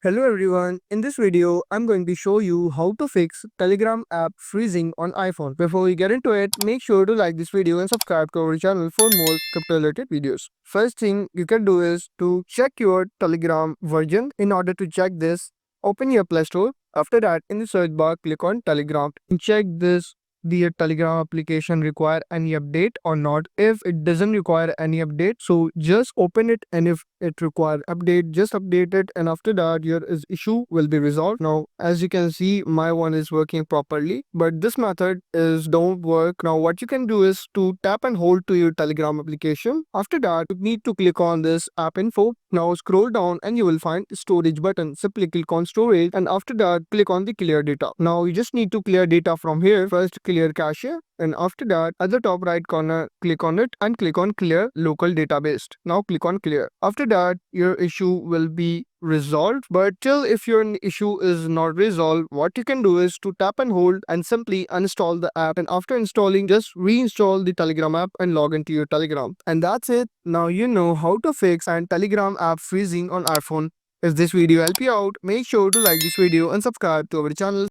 Hello everyone, in this video I'm going to show you how to fix Telegram app freezing on iPhone. Before we get into it, make sure to like this video and subscribe to our channel for more crypto related videos. First thing you can do is to check your Telegram version. In order to check this, open your Play Store. After that, in the search bar, click on Telegram and check this the Telegram application require any update or not. If it doesn't require any update, so just open it, and if it require update, just update it, and after that your issue will be resolved. Now as you can see, my one is working properly, but this method is don't work. Now what you can do is to tap and hold to your Telegram application. After that, you need to click on this app info. Now scroll down and you will find storage button. Simply click on storage, and after that click on the clear data. Now you just need to clear data from here. First clear cache, and after that at the top right corner click on it and click on clear local database. Now click on clear. After that your issue will be resolved, but till if your issue is not resolved, what you can do is to tap and hold and simply uninstall the app, and after installing just reinstall the Telegram app and log into your Telegram, and that's it. Now you know how to fix and Telegram app freezing on iPhone. If this video helped you out, make sure to like this video and subscribe to our channel.